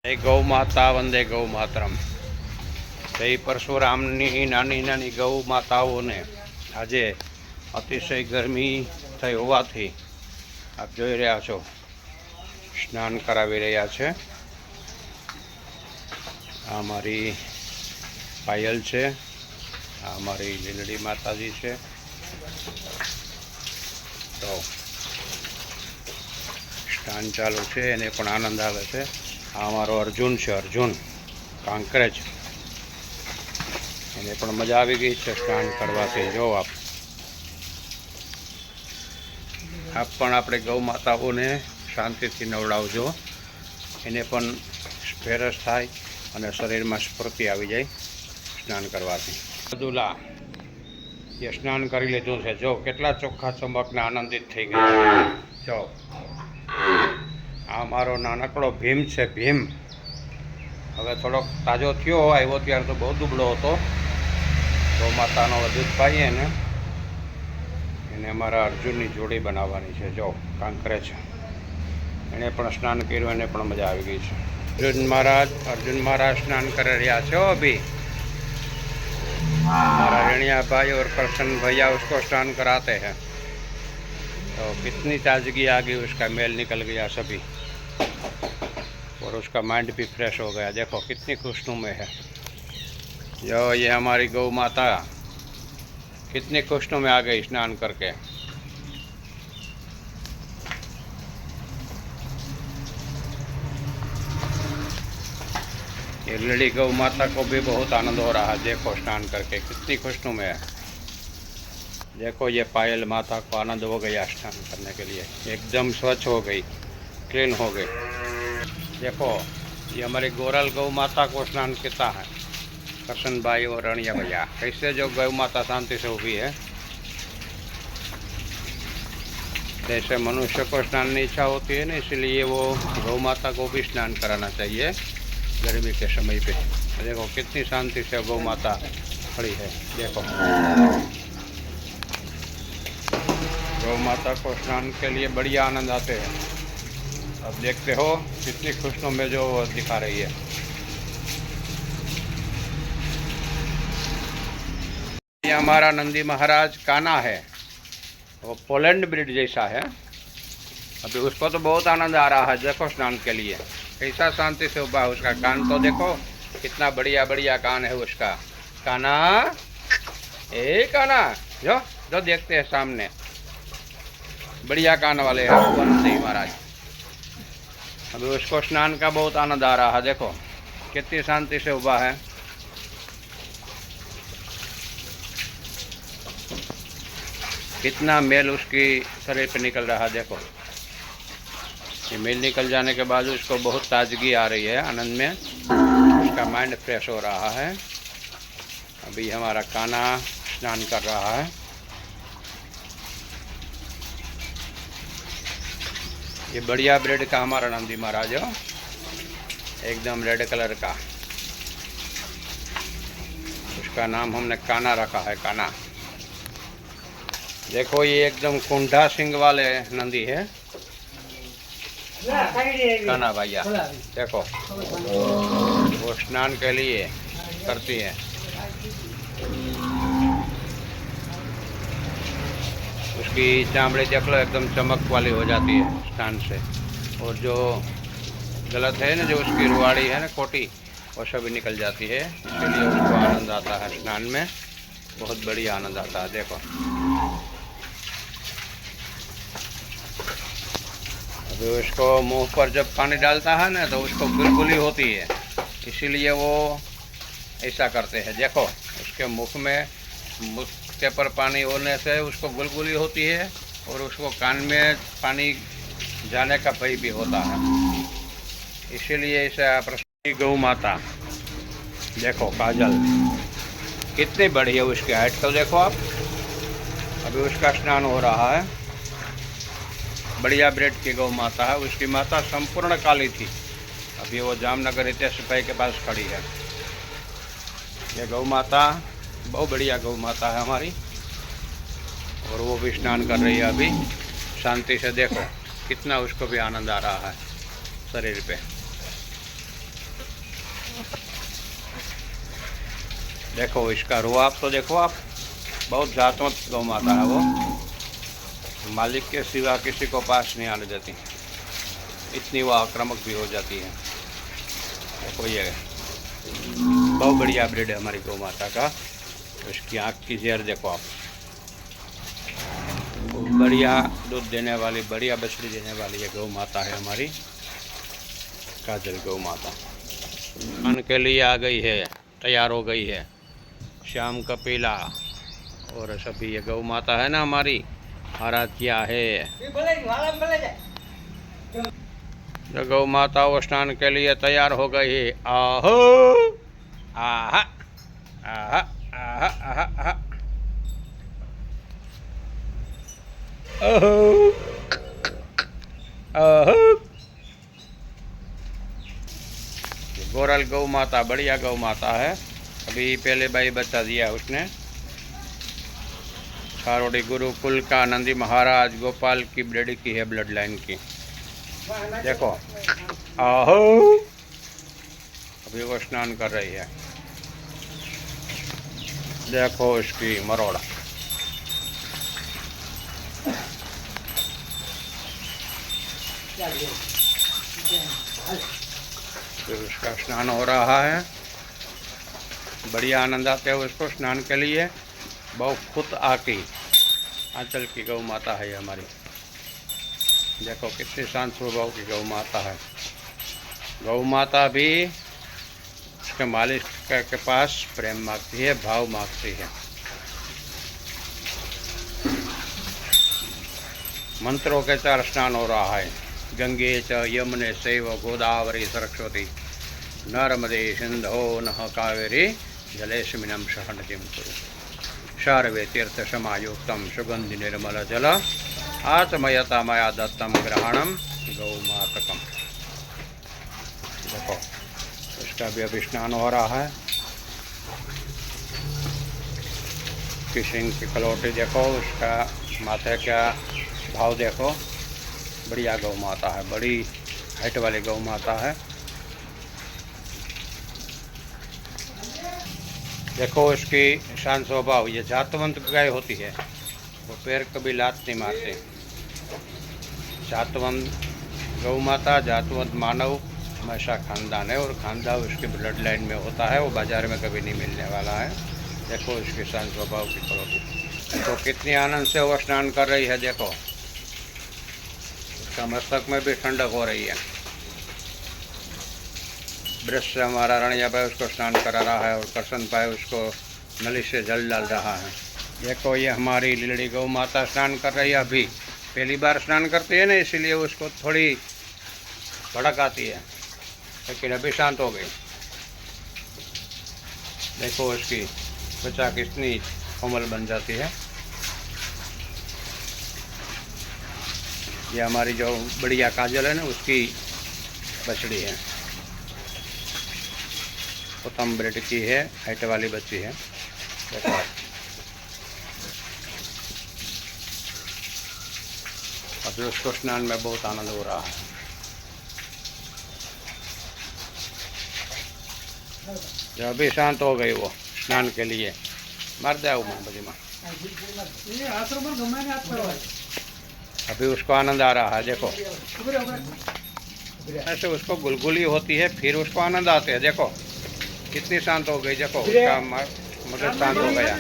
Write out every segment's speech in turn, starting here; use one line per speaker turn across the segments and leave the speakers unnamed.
जय गौ माता वंदे गौ मातरम। जय परशुरामनी नानी नानी गौ माताओने आज अतिशय गरमी थई होवाथी आप जोई रह्या छो स्नान करावी रह्या छे। आ मारी पायल छे, आ मारी लीलड़ी माताजी छे। तो स्नान चालू छे, एने पण आनंद आवे छे। आ मारो अर्जुन है, अर्जुन कांकरेज, एने पण मजा आवी गई है स्नान करवाथी। जो आप पण आपणे गौ माताओने शांतिथी नवडावजो, एने पण फेरस थाय अने शरीर में स्फूर्ति आवी जाए स्नान करवाथी। बदुला ये स्नान करी लीधुं छे, जो केटला चोख्खा चमकने आनंदित थई गया। जो आ मारो नानकड़ो भीम है, भीम हवे थोड़ोक ताजो थयो, आव्यो त्यारे तो बहुत दुबळो हतो। गौ मातानो दूध पाईए ने एने अमारा अर्जुननी जोड़ी बनाववानी छे। जो कांकरेज एने पण स्नान कर्युं, एने पण मजा आवी गई छे। अर्जुन महाराज स्नान कर रह्या छे। अभी हमारा रेणिया भाई और प्रसन्न भैया उसको स्नान कराते हैं। तो कितनी ताजगी आ गई, उसका मेल निकल गया सभी, और उसका माइंड भी फ्रेश हो गया। देखो कितनी खुशनुमे है। जो ये हमारी गौ माता कितनी खुशनुमे आ गई स्नान करके। ये लेडी गौ माता को भी बहुत आनंद हो रहा है। देखो स्नान करके कितनी खुशनुमे है। देखो ये पायल माता को आनंद हो गया स्नान करने के लिए, एकदम स्वच्छ हो गई, क्लीन हो गई। देखो ये हमारी गोरल गौ माता को स्नान किया है करशन भाई और रणिया भैया। कैसे जो गौ माता शांति से उभी है। जैसे मनुष्य को स्नान की इच्छा होती है ना, इसलिए वो गौ माता को भी स्नान कराना चाहिए गर्मी के समय पे। देखो कितनी शांति से गौ माता खड़ी है। देखो गौ माता को स्नान के लिए बढ़िया आनंद आते हैं। अब देखते हो कितनी खुशनुमे जो दिखा रही है। ये हमारा नंदी महाराज काना है, वो पोलैंड ब्रीड जैसा है। अभी उसको तो बहुत आनंद आ रहा है। देखो स्नान के लिए कैसा शांति से उभा। उसका कान तो देखो कितना बढ़िया बढ़िया कान है उसका। काना, ए काना, जो जो देखते हैं सामने बढ़िया कान वाले हैं नंदी महाराज। अभी उसको स्नान का बहुत आनंद आ रहा है। देखो कितनी शांति से उभा है। कितना मेल उसकी शरीर पे निकल रहा है। देखो ये मेल निकल जाने के बाद उसको बहुत ताजगी आ रही है, आनंद में उसका माइंड फ्रेश हो रहा है। अभी हमारा काना स्नान कर रहा है। ये बढ़िया ब्रेड का हमारा नंदी महाराज हो, एकदम रेड कलर का। उसका नाम हमने काना रखा है, काना। देखो ये एकदम कुंडा सिंग वाले नंदी है काना भैया। देखो वो स्नान के लिए करती है। उसकी चामड़ी देख लो एकदम चमक वाली हो जाती है स्नान से। और जो गलत है ना, जो उसकी रुआड़ी है ना, कोटी, वो सभी निकल जाती है। इसलिए उसको आनंद आता है स्नान में, बहुत बढ़िया आनंद आता है। देखो अभी उसको मुंह पर जब पानी डालता है ना, तो उसको गुलगुली होती है, इसीलिए वो ऐसा करते हैं। देखो उसके मुख के पर पानी होने से उसको गुलगुली होती है, और उसको कान में पानी जाने का भय भी होता है, इसीलिए ऐसा। गौ माता देखो काजल कितनी बड़ी है, उसकी हाइट तो देखो आप। अभी उसका स्नान हो रहा है। बढ़िया ब्रेड की गौ माता है। उसकी माता संपूर्ण काली थी। अभी वो जामनगर रितेश भाई के पास खड़ी है। ये गौ माता बहुत बढ़िया गौ माता है हमारी, और वो भी स्नान कर रही है अभी शांति से। देखो कितना उसको भी आनंद आ रहा है शरीर पे। देखो इसका रुआब तो देखो आप, बहुत जातवंत गौ माता है वो, मालिक के सिवा किसी को पास नहीं आने देती, इतनी वो आक्रामक भी हो जाती है। देखो ये बहुत बढ़िया ब्रीड है हमारी गौ माता का। इसकी आँख की जेर देखो आप, बढ़िया दूध देने वाली, बढ़िया बछड़ी देने वाली ये गौ माता है हमारी काजल गौ माता। खान के लिए आ गई है, तैयार हो गई है श्याम कपिला, और सभी ये गौ माता है ना हमारी आराध्या है। जो गौ माता वो स्नान के लिए तैयार हो गई है। आहो आहा आहा आहा आहा आहा आहो आहो। गोरल गौ माता बढ़िया गौ माता है, अभी पहले भाई बच्चा दिया उसने। खारोड़ी गुरुकुल का नंदी महाराज गोपाल की ब्रीड की है, ब्लड लाइन की। देखो आहो, अभी वो स्नान कर रही है। देखो इसकी मरोड़ा, फिर उसका स्नान हो रहा है। बढ़िया आनंद आते हैं उसको स्नान के लिए। बहुत खुद आकी आंचल की गौ माता है हमारी। देखो कितनी शांत स्वभाव की गौ माता है। गौ माता भी उसके मालिक के पास प्रेम मांगती है, भाव मांगती है। मंत्रों के चार स्नान हो रहा है। गंगे च यमुने चैव गोदावरी सरस्वती नर्मदे सिंधो नः कावेरी जलेस्मिनं सहनतिं कुरु। शार्वे तीर्थ समायुक्तं सुगंधि निर्मल जल आत्मयता मया दत्तम ग्रहणम गौमातकम। देखो इसका भी अभी स्नान हो रहा है। किसिंग की कलौटी देखो, उसका माथे का भाव देखो। बढ़िया गौ माता है, बड़ी हाइट वाली गौ माता है। देखो इसकी शांत स्वभाव। ये जातवंत गाय होती है, वो पैर कभी लात नहीं मारते। जातवंत गौ माता, जातवंत मानव हमेशा खानदान है, और खानदान उसके ब्लड लाइन में होता है, वो बाजार में कभी नहीं मिलने वाला है। देखो इसके शांत स्वभाव की करोटी। तो कितनी आनंद से वो स्नान कर रही है। देखो उसका मस्तक में भी ठंडक हो रही है। ब्रश से हमारा रणिया भाई उसको स्नान करा रहा है, और करसन भाई उसको नली से जल डाल रहा है। देखो ये हमारी लीलड़ी गौ माता स्नान कर रही है। अभी पहली बार स्नान करती है ना, इसीलिए उसको थोड़ी भड़क आती है, लेकिन अभी शांत हो गई। देखो उसकी त्वचा कितनी कोमल बन जाती है। ये हमारी जो बढ़िया काजल है ना, उसकी बछड़ी है, उत्तम ब्रीड की है, हाइट वाली बच्ची है। देखो अभी उसको स्नान में बहुत आनंद हो रहा है। जब अभी शांत हो गई वो स्नान के लिए, मार दे बजी माँ। अभी उसको आनंद आ रहा है। देखो ऐसे उसको गुलगुली होती है, फिर उसको आनंद आते हैं। देखो कितनी शांत हो गई। देखो उसका मगज शांत हो गया।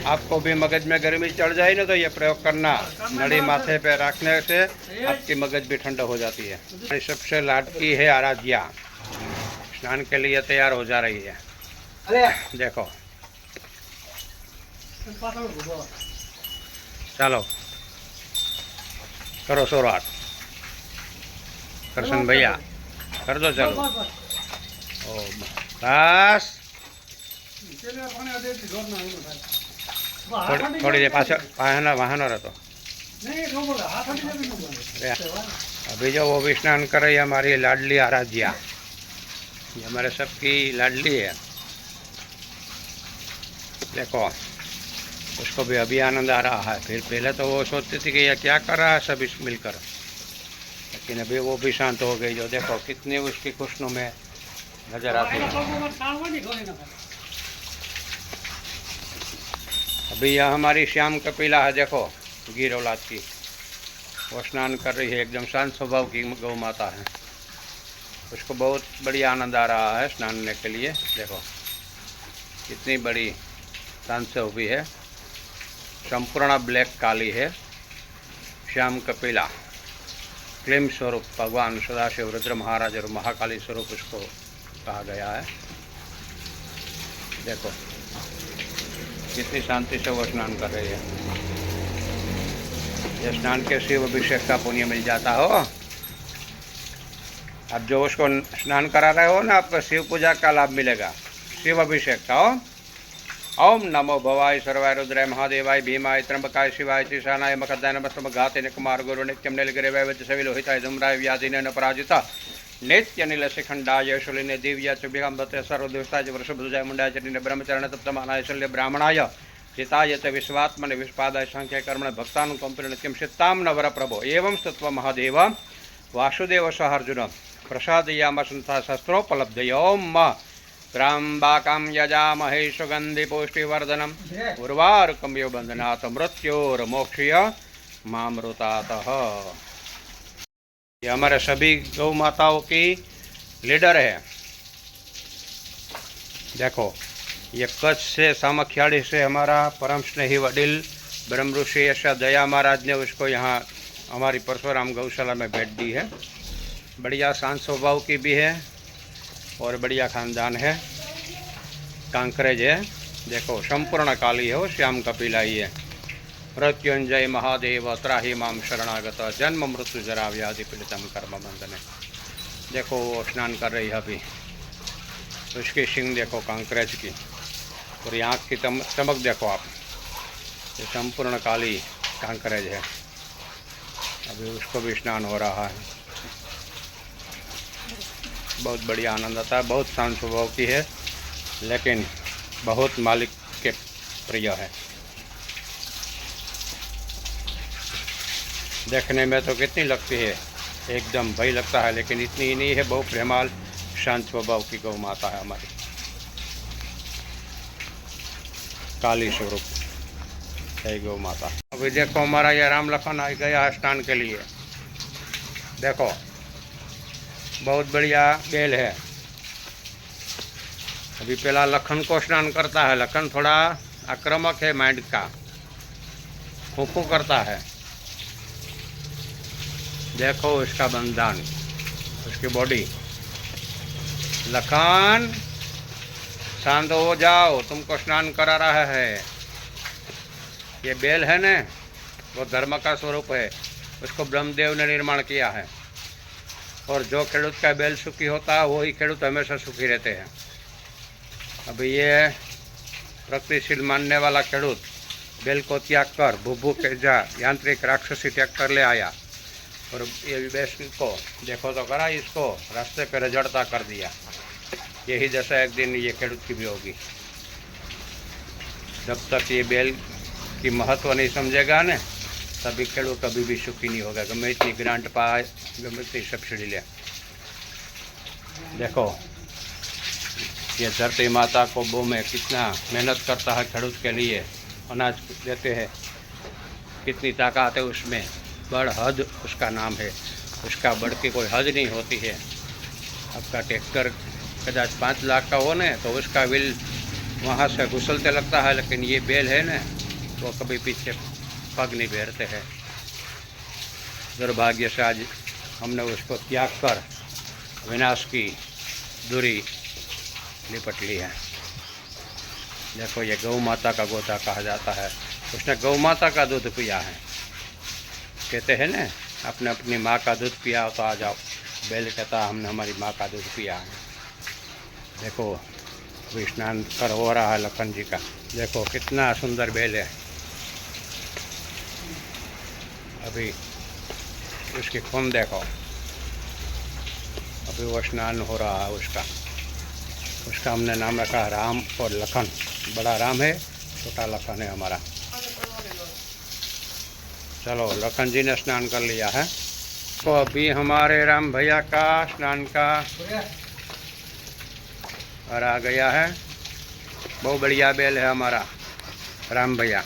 आपको भी मगज में गर्मी चढ़ जाए ना, तो ये प्रयोग करना। नड़ी माथे पे रखने से आपकी मगज भी ठंडा हो जाती है। हमारी सबसे लाडकी है आराध्या, स्नान के लिए तैयार हो जा रही है। देखो चलो करो शुरुआत। करसन भैया कर दो, चलो। ओ बस थोड़ी देर पास वाहन रहते। अभी जो वो भी स्नान कर रही है हमारी लाडली आराध्या, ये हमारे सबकी लाडली है। देखो उसको भी अभी आनंद आ रहा है। फिर पहले तो वो सोचती थी कि यह क्या कर रहा है सब मिलकर, लेकिन अभी वो भी शांत हो गई। जो देखो कितनी उसकी खुशनुमे नजर आती है। अभी यह हमारी श्याम कपिला है, देखो गिर औलाद की, वो स्नान कर रही है। एकदम शांत स्वभाव की गौ माता है, उसको बहुत बढ़िया आनंद आ रहा है स्नानने के लिए। देखो कितनी बड़ी शांत से हुई है, संपूर्ण ब्लैक काली है, श्याम कपिला, क्लीम स्वरूप भगवान सदाशिव रुद्र महाराज और महाकाली स्वरूप उसको कहा गया है। देखो कितनी शांति से वो स्नान कर रही है। ये स्नान के शिव अभिषेक का पुण्य मिल जाता हो। अब जो उसको स्नान करा रहे हो ना, आपको शिव पूजा का लाभ मिलेगा, शिव अभिषेक का। ओम नमो भवाय सर्वाय रुद्राय महादेवाय भीमाय त्र्यंबकाय शिवाय ईशानाय मकरदाय नमस्तम घाते कुमार गुरु नित्यम नीलगिरिवाय वज्रसेवी लोहिताय धूम्राय व्याधिने न पराजिता नित्य नीलशिखंडाय शूलिने दिव्या चुभ्याम्बते सर्वदुष्टाय वृषभुजाय मुंडाय चटिने ब्रह्मचरण तप्तमानाय शल्य ब्राह्मणाय चिताय च विश्वात्मने विष्पादाय संख्या कर्मण भक्तानुकंपित नित्यम चित्ताम नवर प्रभो एवं स्तुत्व महादेव वासुदेव सह अर्जुन प्रसादयाम संता शस्त्रोपलब्धय। ओम त्र्यंबकं यजामहे सुगंधि पुष्टिवर्धनम उर्वारुकं यो बंधनात् मृत्योर्मोक्षय मामृतातः। ये हमारे सभी गौ माताओं की लीडर है। देखो ये कच्छ से सामखियाड़ी से हमारा परम स्नेही वडील ब्रह्म ऋषि ऐसा दया महाराज ने उसको यहाँ हमारी परशुराम गौशाला में भेंट दी है। बढ़िया शांत स्वभाव की भी है और बढ़िया खानदान है, कांकरेज है। देखो संपूर्ण काली है, वो श्याम कपिला ही है। मृत्युंजय महादेव त्राहि माम शरणागत जन्म मृत्यु जरा व्याधि पीड़ितम कर्म बंधने। देखो वो स्नान कर रही है अभी, उसकी सिंग देखो कांकरेज की, और ये आँख की चमक देखो आप, ये संपूर्ण काली कांकरेज है। अभी उसको भी स्नान हो रहा है। बहुत बढ़िया आनंद आता है। बहुत शांत स्वभाव की है, लेकिन बहुत मालिक के प्रिय है। देखने में तो कितनी लगती है, एकदम भय लगता है, लेकिन इतनी ही नहीं है। बहुत प्रेमाल शांत स्वभाव की गौ माता है हमारी, काली स्वरूप है गौ माता। अभी देखो हमारा यह राम लखन आ गया है स्नान के लिए। देखो बहुत बढ़िया बेल है। अभी पहला लखन को स्नान करता है। लखन थोड़ा आक्रामक है, माइंड का फूफू करता है। देखो उसका बंधन, उसकी बॉडी। लखन शांत हो जाओ, तुमको स्नान करा रहा है। ये बेल है ना, वो धर्म का स्वरूप है, उसको ब्रह्मदेव ने निर्माण किया है। और जो खेडूत का बेल सुखी होता है वही खेडूत हमेशा सुखी रहते हैं। अभी ये प्रगतिशील मानने वाला खेडूत बेल को त्याग कर भूभू के जा यांत्रिक राक्षसी त्याग कर ले आया, और ये बेल को देखो तो करा, इसको रास्ते पर रजड़ता कर दिया। यही दशा एक दिन ये खेडूत की भी होगी। जब तक ये बेल की महत्व नहीं समझेगा न, तभी खेडूत कभी भी सुखी नहीं होगा। गमे इतनी ग्रांट पाए, गमे इतनी सब्सिडी ले। देखो ये धरती माता को बो में कितना मेहनत करता है खेडूत के लिए, अनाज देते हैं, कितनी ताकत है उसमें। बड़ हद उसका नाम है, उसका बड़ की कोई हद नहीं होती है। आपका ट्रैक्टर कदाच 5 लाख का हो न, तो उसका बिल वहाँ से घुसलते लगता है, लेकिन ये बेल है न, वो कभी पीछे पग नहीं फेरते हैं। दुर्भाग्य से आज हमने उसको त्याग कर विनाश की दूरी लिपट ली है। देखो ये गौ माता का गोता कहा जाता है। उसने गौ माता का दूध पिया है। कहते हैं ना, आपने अपनी माँ का दूध पिया तो आ जाओ। बेल कहता हमने हमारी माँ का दूध पिया है। देखो अभी स्नान कर हो रहा है लखन जी का। देखो कितना सुंदर बेल है। अभी उसकी खून देखो, अभी वो स्नान हो रहा है उसका हमने नाम रखा राम और लखन। बड़ा राम है, छोटा लखन है हमारा। चलो लखन जी ने स्नान कर लिया है, तो अभी हमारे राम भैया का स्नान का और आ गया है। बहुत बढ़िया बेल है हमारा। राम भैया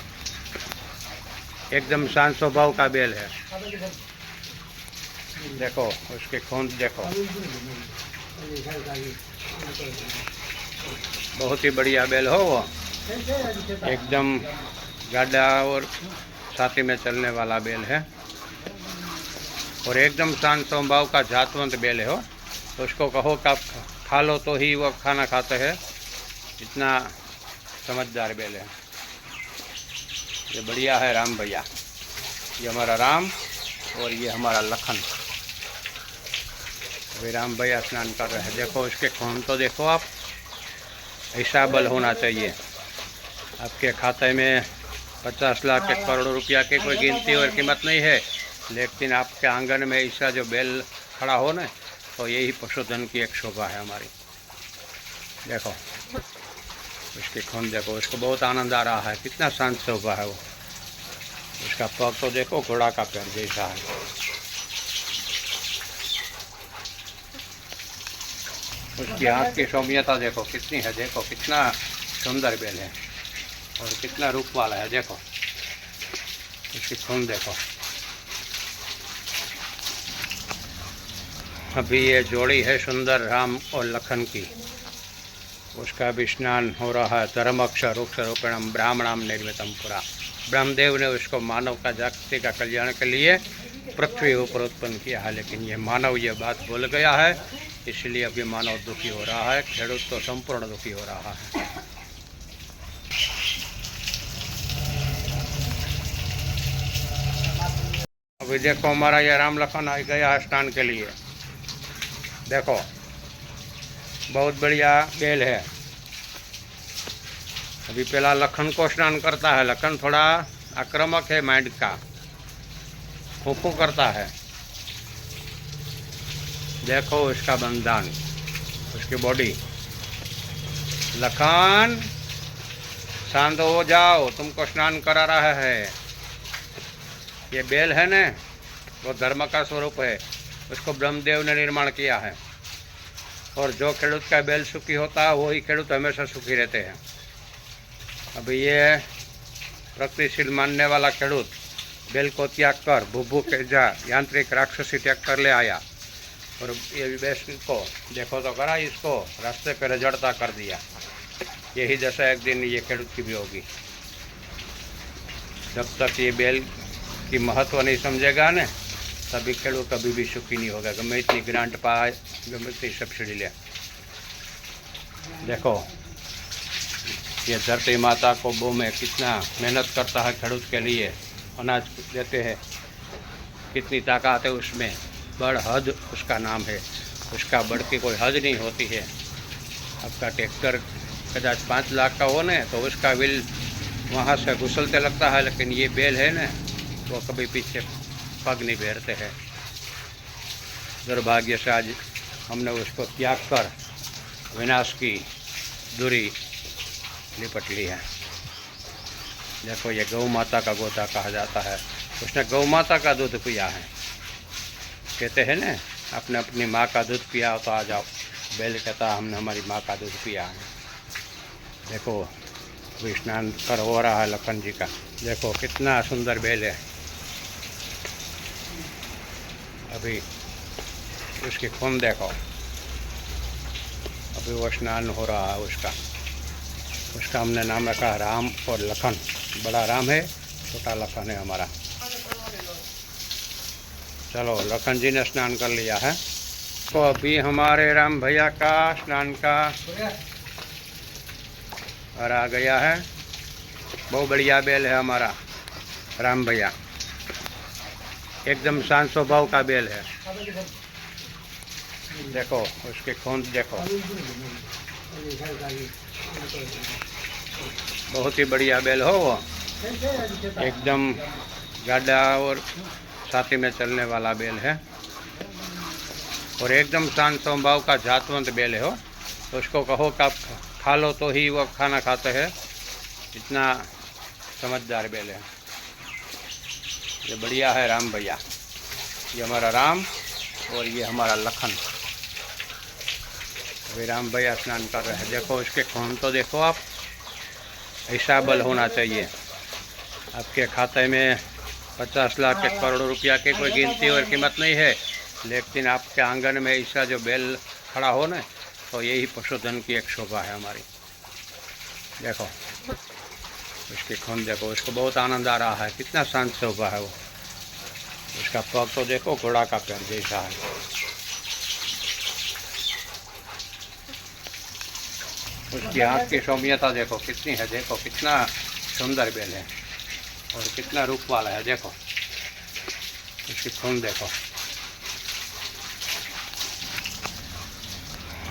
एकदम शांत स्वभाव का बैल है। देखो उसके खूंट देखो, बहुत ही बढ़िया बैल हो वो, एकदम गाढ़ा और छाती में चलने वाला बैल है और एकदम शांत स्वभाव का जातवंत बैल है हो। तो उसको कहो कि आप खा लो तो ही वो खाना खाते हैं, इतना समझदार बैल है। ये बढ़िया है राम भैया, ये हमारा राम और ये हमारा लखन। अभी राम भैया स्नान कर रहे हैं। देखो उसके खून तो देखो आप, ऐसा बल होना चाहिए। आपके खाते में 50 लाख के करोड़ों रुपया की कोई गिनती और कीमत नहीं है, लेकिन आपके आंगन में ऐसा जो बैल खड़ा हो ना, तो यही पशुधन की एक शोभा है हमारी। देखो उसके खून देखो, उसको बहुत आनंद आ रहा है, कितना शांत शोभा है वो। उसका पग तो देखो घोड़ा का पैर जैसा है। उसकी आँख की सौम्यता देखो कितनी है, देखो कितना सुंदर बैल है और कितना रूप वाला है। देखो उसकी खून देखो। अभी ये जोड़ी है सुंदर राम और लखन की, उसका भी स्नान हो रहा है। धर्मक्षर वृक्षरूपेणम ब्राह्मणाम निर्मितम पुरा। ब्रह्मदेव ने उसको मानव का जाति का कल्याण के लिए पृथ्वी ऊपर उत्पन्न किया है, लेकिन ये मानव ये बात भूल गया है, इसलिए अभी मानव दुखी हो रहा है, खेडूत तो संपूर्ण दुखी हो रहा है। अभी देखो हमारा ये राम लखन आ गया है स्नान के लिए। देखो बहुत बढ़िया बैल है। अभी पहला लखन को स्नान करता है। लखन थोड़ा आक्रामक है, माइंड का फूफू करता है। देखो उसका बंधन, उसकी बॉडी। लखन शांत हो जाओ, तुमको स्नान करा रहा है। ये बैल है ना, वो धर्म का स्वरूप है, उसको ब्रह्मदेव ने निर्माण किया है। और जो खेडूत का बैल सुखी होता है वही खेडूत हमेशा सुखी रहते हैं। अभी ये प्रगतिशील मानने वाला खेडूत बैल को त्याग कर भूभू के जा यांत्रिक राक्षसी ट्रैक्टर ले आया और ये बैल को देखो तो करा, इसको रास्ते पर रजड़ता कर दिया। यही दशा एक दिन ये खेडूत की भी होगी। जब तक ये बैल की महत्व नहीं समझेगा ना, तभी खेडूत कभी भी सुखी नहीं होगा, गमे इतनी ग्रांट पाए, गमे इतनी सब्सिडी ले। देखो ये धरती माता को बो में कितना मेहनत करता है खेडूत के लिए, अनाज देते हैं, कितनी ताकत है उसमें। बड़ हद उसका नाम है, उसका बड़ की कोई हद नहीं होती है। आपका ट्रैक्टर कदाच 5 लाख का हो ना, तो उसका बिल वहाँ से घुसलते लगता है, लेकिन ये बैल है ना, वो कभी पीछे पग नहीं फेरते हैं। दुर्भाग्य से आज हमने उसको त्याग कर विनाश की दूरी लिपट ली है। देखो ये गौ माता का गोदा कहा जाता है, उसने गौ माता का दूध पिया है। कहते हैं ना, आपने अपनी माँ का दूध पिया तो आ जाओ। बैल कहता हमने हमारी माँ का दूध पिया है। देखो अभी स्नान कर हो रहा है लखन जी का। देखो कितना सुंदर बैल है। अभी उसकी खून देखो, अभी वो स्नान हो रहा है उसका हमने नाम रखा राम और लखन। बड़ा राम है, छोटा लखन है हमारा। चलो लखन जी ने स्नान कर लिया है, तो अभी हमारे राम भैया का स्नान का और आ गया है। बहुत बढ़िया बैल है हमारा राम भैया, एकदम शांत स्वभाव का बैल है। देखो उसके खून देखो, बहुत ही बढ़िया बैल हो वो, एकदम गाढ़ा और छाती में चलने वाला बैल है और एकदम शांत स्वभाव का जातवंत बैल हो। तो उसको कहो कि आप खा लो तो ही वो खाना खाते हैं, इतना समझदार बैल है। ये बढ़िया है राम भैया, ये हमारा राम और ये हमारा लखन। अभी राम भैया स्नान कर रहे हैं। देखो उसके खून तो देखो आप, ऐसा बल होना चाहिए। आपके खाते में 50 लाख 1 करोड़ रुपया की कोई गिनती और कीमत नहीं है, लेकिन आपके आंगन में ऐसा जो बैल खड़ा हो ना, तो यही पशुधन की एक शोभा है हमारी। देखो उसकी खून देखो, उसको बहुत आनंद आ रहा है, कितना शांत शोभा है वो। उसका पग तो देखो घोड़ा का पैर जैसा है। उसकी आँख की सौम्यता देखो कितनी है, देखो कितना सुंदर बैल है और कितना रूप वाला है। देखो उसकी खून देखो।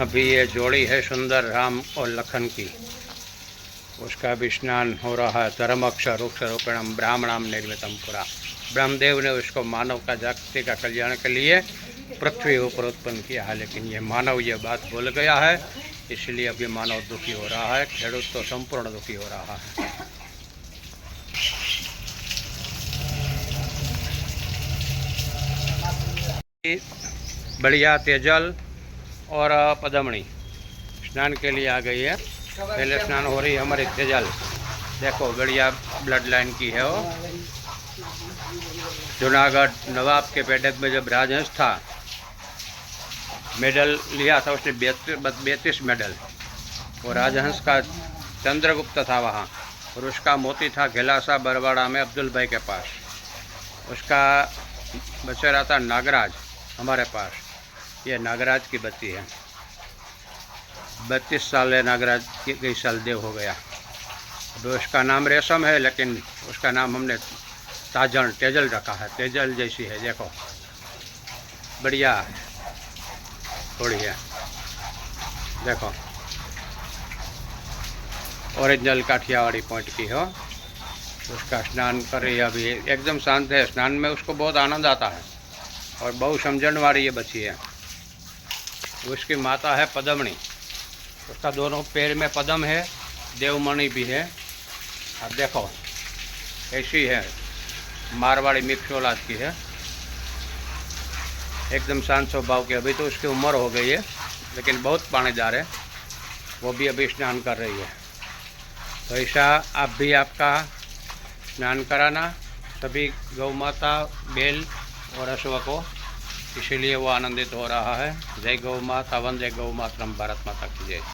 अभी ये जोड़ी है सुंदर राम और लखन की, उसका भी स्नान हो रहा है। धर्मक्षर वृक्षरूपिणम ब्राह्मणम निर्मितम पुरा। ब्रह्मदेव ने उसको मानव का जाति का कल्याण के लिए पृथ्वी ऊपर उत्पन्न किया है, लेकिन ये मानव ये बात भूल गया है, इसलिए अब ये मानव दुखी हो रहा है। खेडूत तो संपूर्ण दुखी हो रहा है। बढ़िया तेजल और पदमणी स्नान के लिए आ गई है। पहले स्नान हो रही है हमारी तेजल, देखो बढ़िया ब्लड लाइन की है वो। जूनागढ़ नवाब के पेडक में जब राजहंस था, मेडल लिया था उसने 32 मेडल। वो राजहंस का चंद्रगुप्त था वहाँ, और उसका मोती था घेलासा बरवाड़ा में अब्दुल भाई के पास। उसका बचेरा था नागराज हमारे पास। ये नागराज की बच्ची है, 32 साल है नागराज की, कई साल देव हो गया। अब उसका नाम रेशम है, लेकिन उसका नाम हमने तेजल रखा है। तेजल जैसी है, देखो बढ़िया थोड़ी है, देखो ओरिजिनल काठियावाड़ी पॉइंट की हो। उसका स्नान कर रही है अभी, एकदम शांत है। स्नान में उसको बहुत आनंद आता है और बहुत समझण वाली ये बच्ची है। उसकी माता है पदमणी, उसका दोनों पैर में पदम है, देवमणि भी है। अब देखो ऐसी है, मारवाड़ी मिक्स औलाद की है, एकदम शांत स्वभाव की। अभी तो उसकी उम्र हो गई है, लेकिन बहुत पानीदार है। वो भी अभी स्नान कर रही है। तो ऐसा आप भी आपका स्नान कराना सभी गौ माता, बैल और अश्व को, इसीलिए वो आनंदित हो रहा है। जय गौ माता, वंदे गौ मातरम, भारत माता की जय।